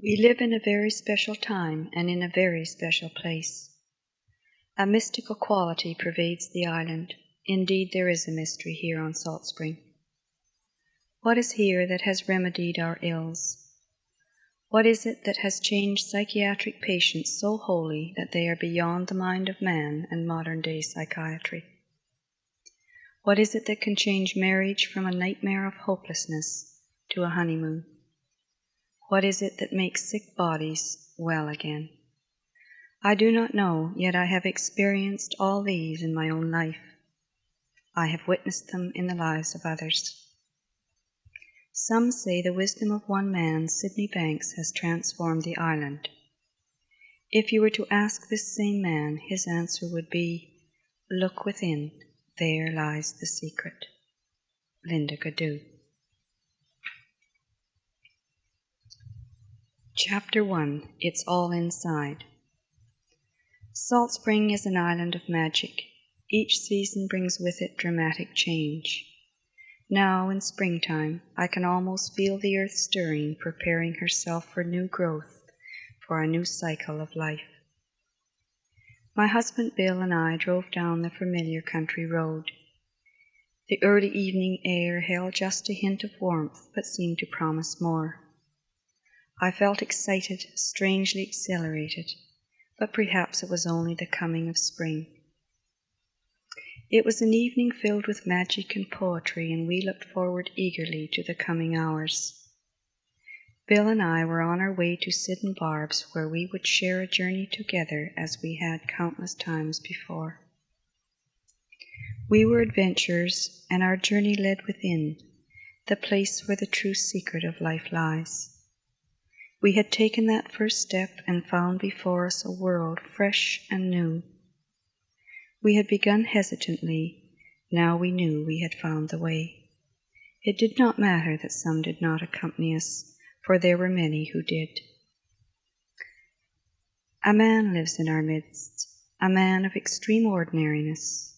We live in a very special time and in a very special place. A mystical quality pervades the island. Indeed, there is a mystery here on Salt Spring. What is here that has remedied our ills? What is it that has changed psychiatric patients so wholly that they are beyond the mind of man and modern-day psychiatry? What is it that can change marriage from a nightmare of hopelessness to a honeymoon? What is it that makes sick bodies well again? I do not know, yet I have experienced all these in my own life. I have witnessed them in the lives of others. Some say the wisdom of one man, Sydney Banks, has transformed the island. If you were to ask this same man, his answer would be, "Look within, there lies the secret." Linda Quiring. Chapter 1. It's All Inside. Salt Spring is an island of magic. Each season brings with it dramatic change. Now, in springtime, I can almost feel the earth stirring, preparing herself for new growth, for a new cycle of life. My husband Bill and I drove down the familiar country road. The early evening air held just a hint of warmth, but seemed to promise more. I felt excited, strangely exhilarated, but perhaps it was only the coming of spring. It was an evening filled with magic and poetry, and we looked forward eagerly to the coming hours. Bill and I were on our way to Sid and Barb's, where we would share a journey together as we had countless times before. We were adventurers, and our journey led within, the place where the true secret of life lies. We had taken that first step and found before us a world fresh and new. We had begun hesitantly, now we knew we had found the way. It did not matter that some did not accompany us, for there were many who did. A man lives in our midst, a man of extreme ordinariness.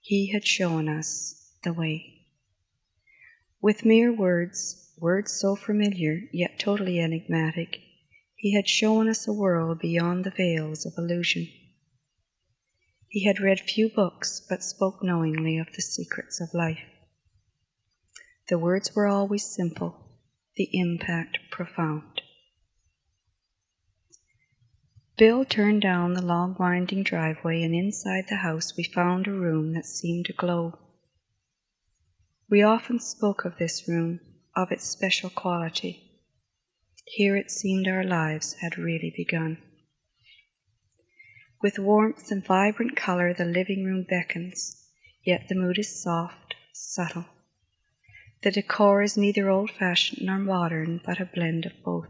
He had shown us the way. With mere words so familiar, yet totally enigmatic, he had shown us a world beyond the veils of illusion. He had read few books, but spoke knowingly of the secrets of life. The words were always simple, the impact profound. Bill turned down the long winding driveway, and inside the house we found a room that seemed to glow. We often spoke of this room, of its special quality. Here it seemed our lives had really begun. With warmth and vibrant color the living room beckons, yet the mood is soft, subtle. The decor is neither old-fashioned nor modern, but a blend of both.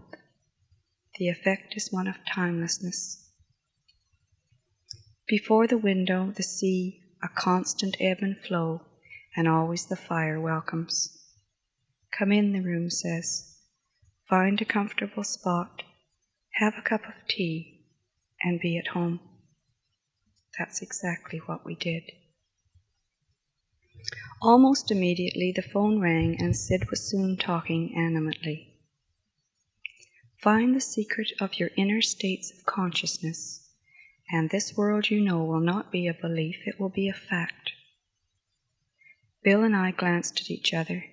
The effect is one of timelessness. Before the window, the sea, a constant ebb and flow, and always the fire welcomes. Come in, the room says. Find a comfortable spot, have a cup of tea, and be at home. That's exactly what we did. Almost immediately the phone rang, and Sid was soon talking animately. Find the secret of your inner states of consciousness, and this world you know will not be a belief, it will be a fact. Bill and I glanced at each other.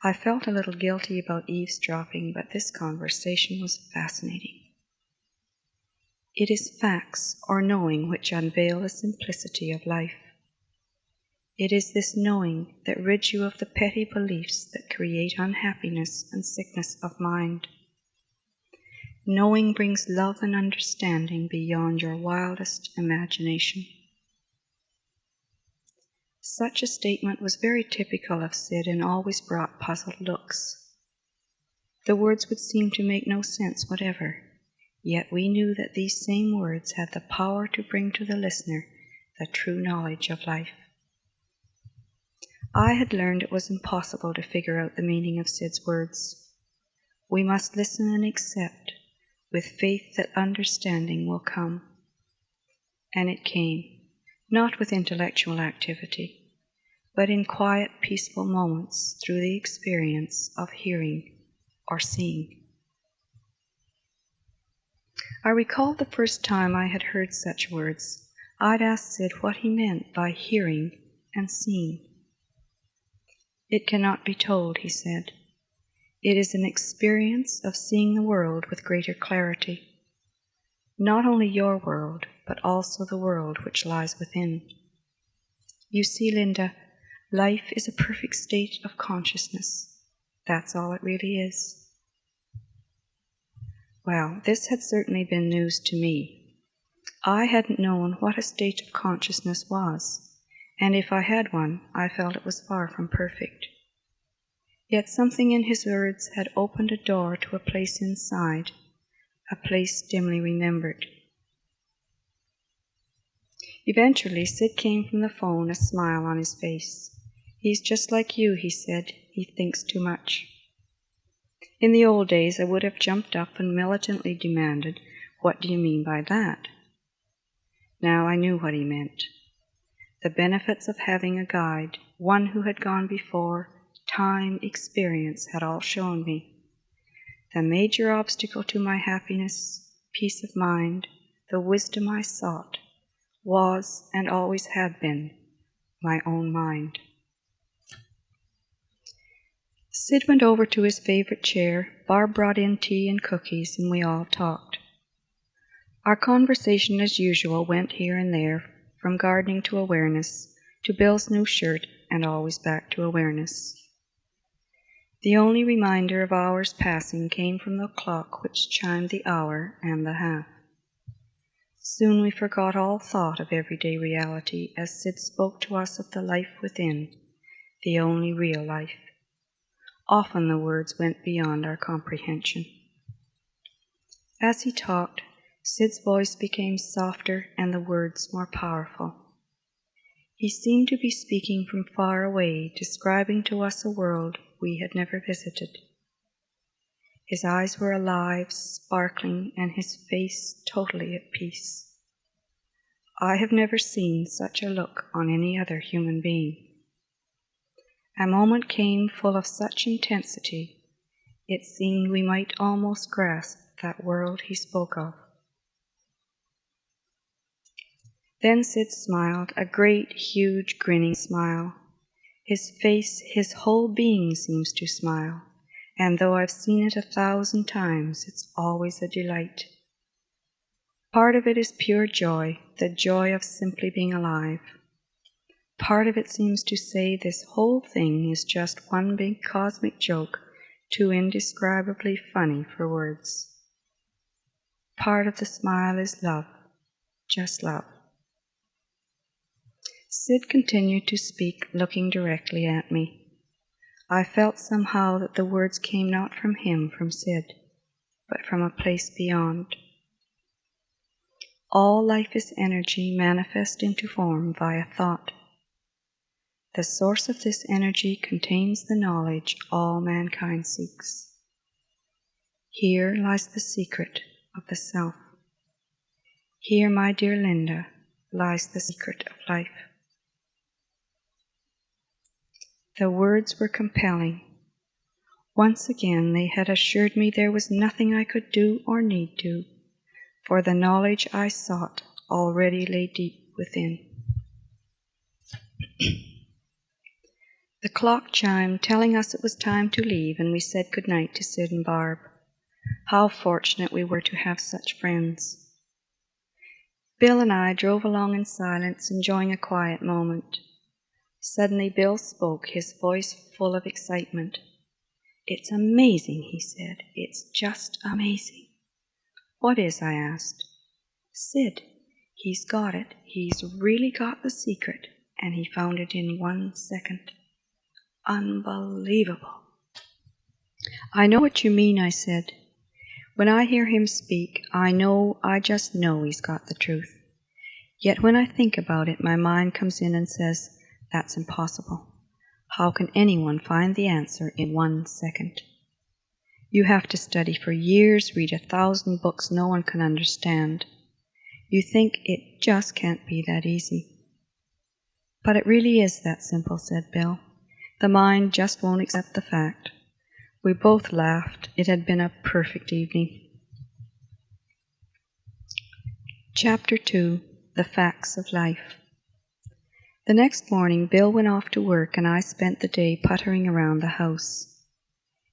I felt a little guilty about eavesdropping, but this conversation was fascinating. It is facts or knowing which unveil the simplicity of life. It is this knowing that rids you of the petty beliefs that create unhappiness and sickness of mind. Knowing brings love and understanding beyond your wildest imagination. Such a statement was very typical of Sid and always brought puzzled looks. The words would seem to make no sense whatever, yet we knew that these same words had the power to bring to the listener the true knowledge of life. I had learned it was impossible to figure out the meaning of Sid's words. We must listen and accept, with faith that understanding will come. And it came. Not with intellectual activity, but in quiet, peaceful moments through the experience of hearing or seeing. I recalled the first time I had heard such words. I'd asked Sid what he meant by hearing and seeing. "It cannot be told," he said. "It is an experience of seeing the world with greater clarity. Not only your world, but also the world which lies within. You see, Linda, life is a perfect state of consciousness. That's all it really is." Well, this had certainly been news to me. I hadn't known what a state of consciousness was, and if I had one, I felt it was far from perfect. Yet something in his words had opened a door to a place inside, a place dimly remembered. Eventually, Sid came from the phone, a smile on his face. "He's just like you," he said. "He thinks too much." In the old days, I would have jumped up and militantly demanded, "What do you mean by that?" Now I knew what he meant. The benefits of having a guide, one who had gone before, time, experience had all shown me. The major obstacle to my happiness, peace of mind, the wisdom I sought, was, and always had been, my own mind. Sid went over to his favorite chair. Barb brought in tea and cookies, and we all talked. Our conversation, as usual, went here and there, from gardening to awareness, to Bill's new shirt, and always back to awareness. The only reminder of hours passing came from the clock which chimed the hour and the half. Soon we forgot all thought of everyday reality as Sid spoke to us of the life within, the only real life. Often the words went beyond our comprehension. As he talked, Sid's voice became softer and the words more powerful. He seemed to be speaking from far away, describing to us a world we had never visited. His eyes were alive, sparkling, and his face totally at peace. I have never seen such a look on any other human being. A moment came full of such intensity, it seemed we might almost grasp that world he spoke of. Then Sid smiled, a great, huge, grinning smile. His face, his whole being seems to smile, and though I've seen it 1,000 times, it's always a delight. Part of it is pure joy, the joy of simply being alive. Part of it seems to say this whole thing is just one big cosmic joke, too indescribably funny for words. Part of the smile is love, just love. Sid continued to speak, looking directly at me. I felt somehow that the words came not from him, from Sid, but from a place beyond. All life is energy manifest into form via thought. The source of this energy contains the knowledge all mankind seeks. Here lies the secret of the self. Here, my dear Linda, lies the secret of life. The words were compelling. Once again they had assured me there was nothing I could do or need to, for the knowledge I sought already lay deep within. The clock chimed, telling us it was time to leave, and we said good night to Sid and Barb. How fortunate we were to have such friends. Bill and I drove along in silence, enjoying a quiet moment. Suddenly Bill spoke, his voice full of excitement. "It's amazing," he said. "It's just amazing." "What is?" I asked. "Sid, he's got it. He's really got the secret, and he found it in 1 second. Unbelievable." "I know what you mean," I said. "When I hear him speak, I just know he's got the truth. Yet when I think about it, my mind comes in and says, that's impossible. How can anyone find the answer in 1 second? You have to study for years, read 1,000 books no one can understand. You think it just can't be that easy." "But it really is that simple," said Bill. "The mind just won't accept the fact." We both laughed. It had been a perfect evening. Chapter 2, The Facts of Life. The next morning Bill went off to work and I spent the day puttering around the house.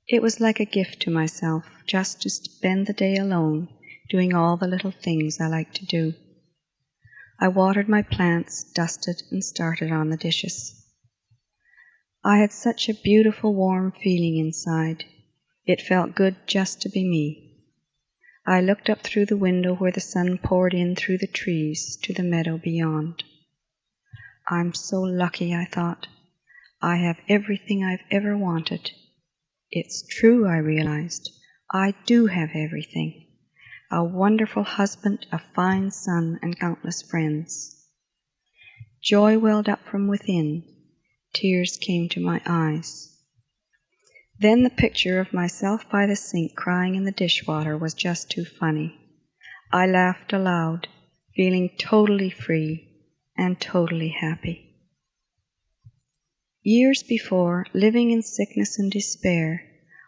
It was like a gift to myself just to spend the day alone, doing all the little things I like to do. I watered my plants, dusted, and started on the dishes. I had such a beautiful warm feeling inside. It felt good just to be me. I looked up through the window where the sun poured in through the trees to the meadow beyond. I'm so lucky, I thought. I have everything I've ever wanted. It's true, I realized. I do have everything. A wonderful husband, a fine son, and countless friends. Joy welled up from within. Tears came to my eyes. Then the picture of myself by the sink crying in the dishwater was just too funny. I laughed aloud, feeling totally free and totally happy. Years before, living in sickness and despair,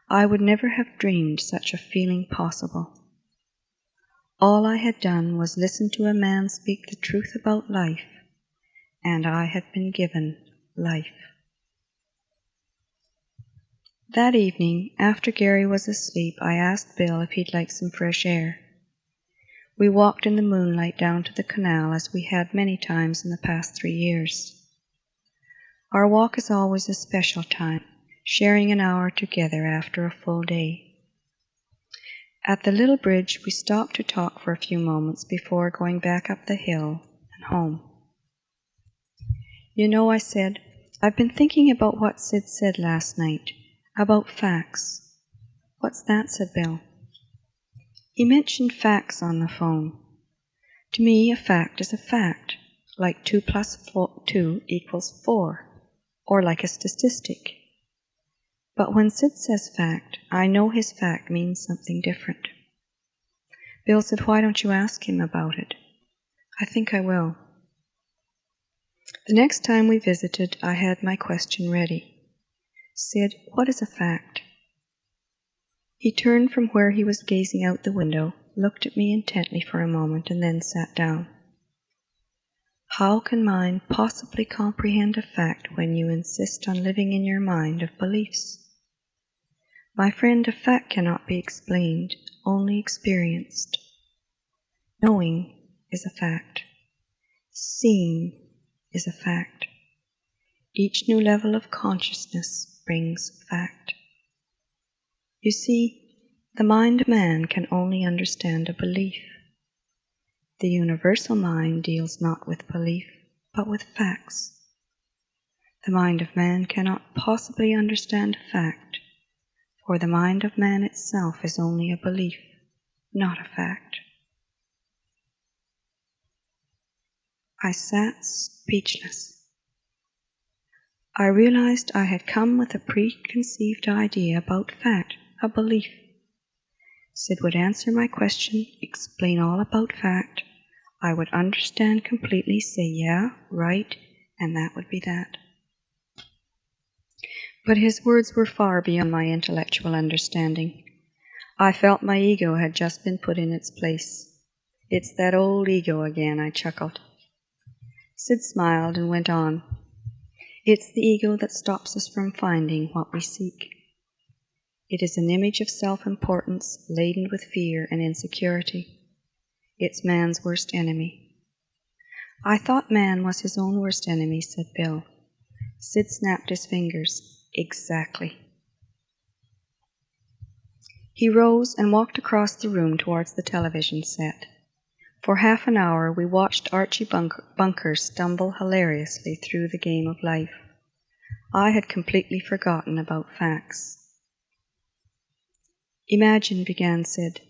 I would never have dreamed such a feeling possible. All I had done was listen to a man speak the truth about life, and I had been given life. That evening, after Gary was asleep, I asked Bill if he'd like some fresh air. We walked in the moonlight down to the canal as we had many times in the past 3 years. Our walk is always a special time, sharing an hour together after a full day. At the little bridge, we stopped to talk for a few moments before going back up the hill and home. You know, I said, I've been thinking about what Sid said last night. About facts. What's that? Said Bill. He mentioned facts on the phone. To me, a fact is a fact, like 2 + 2 = 4, or like a statistic. But when Sid says fact, I know his fact means something different. Bill said, why don't you ask him about it? I think I will. The next time we visited, I had my question ready. Sid, what is a fact? He turned from where he was gazing out the window, looked at me intently for a moment, and then sat down. How can mind possibly comprehend a fact when you insist on living in your mind of beliefs? My friend, a fact cannot be explained, only experienced. Knowing is a fact. Seeing is a fact. Each new level of consciousness brings fact. You see, the mind of man can only understand a belief. The universal mind deals not with belief, but with facts. The mind of man cannot possibly understand a fact, for the mind of man itself is only a belief, not a fact. I sat speechless. I realized I had come with a preconceived idea about fact, a belief. Sid would answer my question, explain all about fact. I would understand completely, say yeah, right, and that would be that. But his words were far beyond my intellectual understanding. I felt my ego had just been put in its place. It's that old ego again, I chuckled. Sid smiled and went on. It's the ego that stops us from finding what we seek. It is an image of self-importance laden with fear and insecurity. It's man's worst enemy. I thought man was his own worst enemy, said Bill. Sid snapped his fingers. Exactly. He rose and walked across the room towards the television set. For half an hour we watched Archie Bunker stumble hilariously through the game of life. I had completely forgotten about facts. Imagine, began Sid.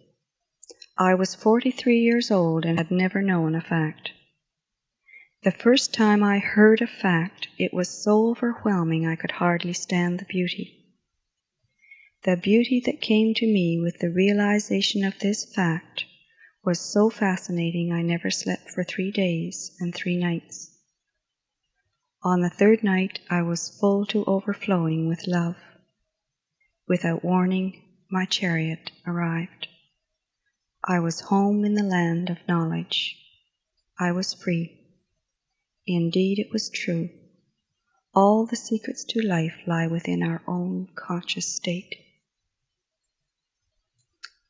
I was 43 years old and had never known a fact. The first time I heard a fact, it was so overwhelming I could hardly stand the beauty. The beauty that came to me with the realization of this fact was so fascinating I never slept for 3 days and 3 nights. On the 3rd night I was full to overflowing with love. Without warning, my chariot arrived. I was home in the land of knowledge. I was free. Indeed, it was true. All the secrets to life lie within our own conscious state.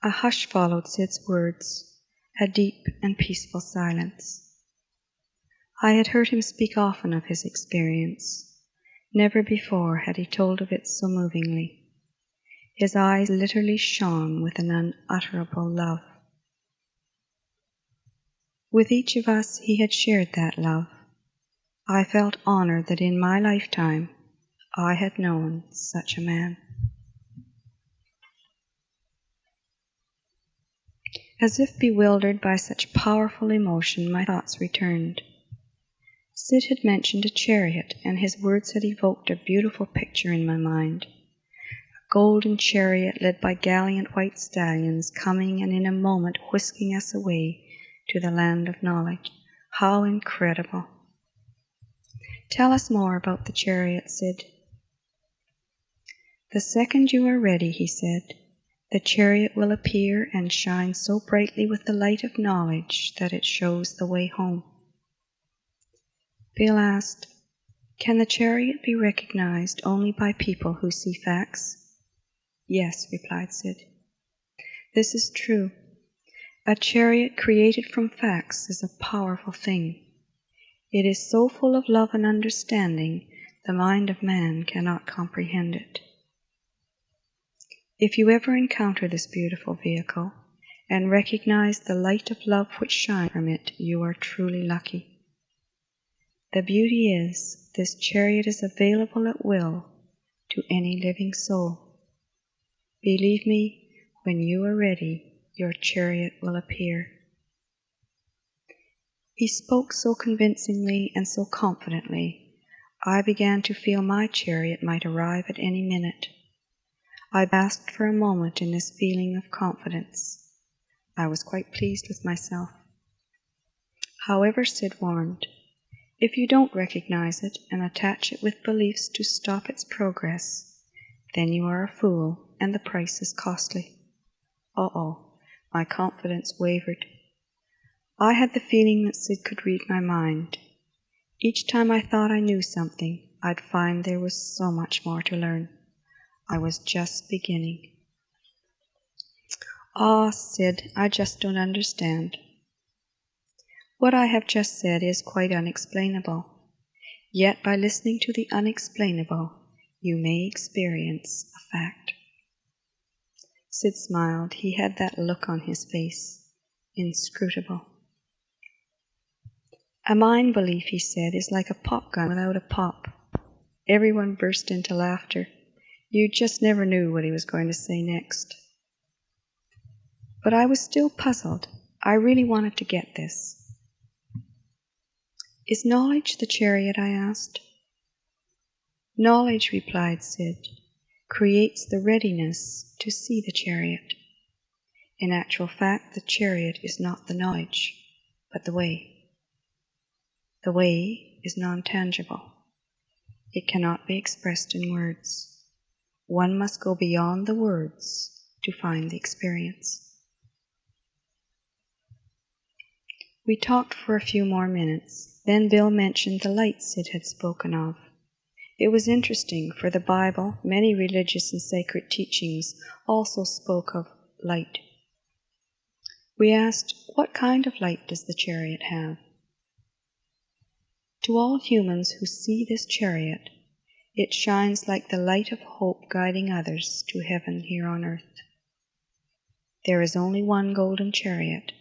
A hush followed Sid's words, a deep and peaceful silence. I had heard him speak often of his experience. Never before had he told of it so movingly. His eyes literally shone with an unutterable love. With each of us he had shared that love. I felt honored that in my lifetime I had known such a man. As if bewildered by such powerful emotion, my thoughts returned. Sid had mentioned a chariot, and his words had evoked a beautiful picture in my mind. A golden chariot led by gallant white stallions, coming and in a moment whisking us away to the land of knowledge. How incredible! Tell us more about the chariot, Sid. The second you are ready, he said, the chariot will appear and shine so brightly with the light of knowledge that it shows the way home. Bill asked, can the chariot be recognized only by people who see facts? Yes, replied Sid. This is true. A chariot created from facts is a powerful thing. It is so full of love and understanding, the mind of man cannot comprehend it. If you ever encounter this beautiful vehicle and recognize the light of love which shines from it, you are truly lucky. The beauty is, this chariot is available at will to any living soul. Believe me, when you are ready, your chariot will appear. He spoke so convincingly and so confidently, I began to feel my chariot might arrive at any minute. I basked for a moment in this feeling of confidence. I was quite pleased with myself. However, Sid warned, if you don't recognize it and attach it with beliefs to stop its progress, then you are a fool and the price is costly. My confidence wavered. I had the feeling that Sid could read my mind. Each time I thought I knew something, I'd find there was so much more to learn. I was just beginning. Sid, I just don't understand. What I have just said is quite unexplainable. Yet by listening to the unexplainable, you may experience a fact. Sid smiled. He had that look on his face, inscrutable. A mind belief, he said, is like a pop gun without a pop. Everyone burst into laughter. You just never knew what he was going to say next. But I was still puzzled. I really wanted to get this. Is knowledge the chariot? I asked. Knowledge, replied Sid, creates the readiness to see the chariot. In actual fact, the chariot is not the knowledge, but the way. The way is non-tangible. It cannot be expressed in words. One must go beyond the words to find the experience. We talked for a few more minutes. Then Bill mentioned the light Sid had spoken of. It was interesting, for the Bible, many religious and sacred teachings also spoke of light. We asked, what kind of light does the chariot have? To all humans who see this chariot, it shines like the light of hope guiding others to heaven here on earth. There is only one golden chariot.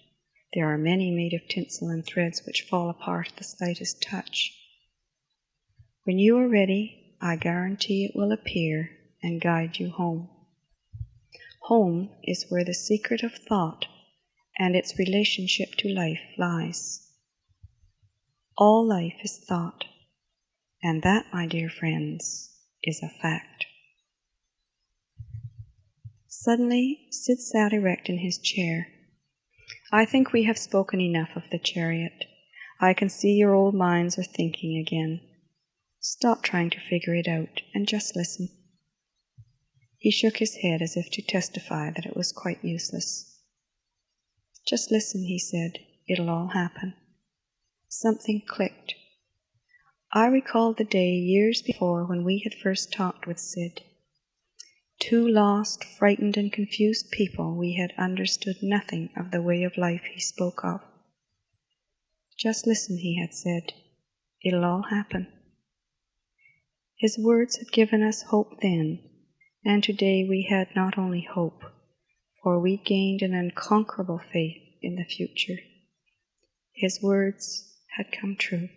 There are many made of tinsel and threads which fall apart at the slightest touch. When you are ready, I guarantee it will appear and guide you home. Home is where the secret of thought and its relationship to life lies. All life is thought, and that, my dear friends, is a fact. Suddenly, Sid sat erect in his chair. I think we have spoken enough of the chariot. I can see your old minds are thinking again. Stop trying to figure it out and just listen. He shook his head as if to testify that it was quite useless. Just listen, he said. It'll all happen. Something clicked. I recalled the day years before when we had first talked with Sid. Two lost, frightened, and confused people, we had understood nothing of the way of life he spoke of. Just listen, he had said. It'll all happen. His words had given us hope then, and today we had not only hope, for we gained an unconquerable faith in the future. His words had come true.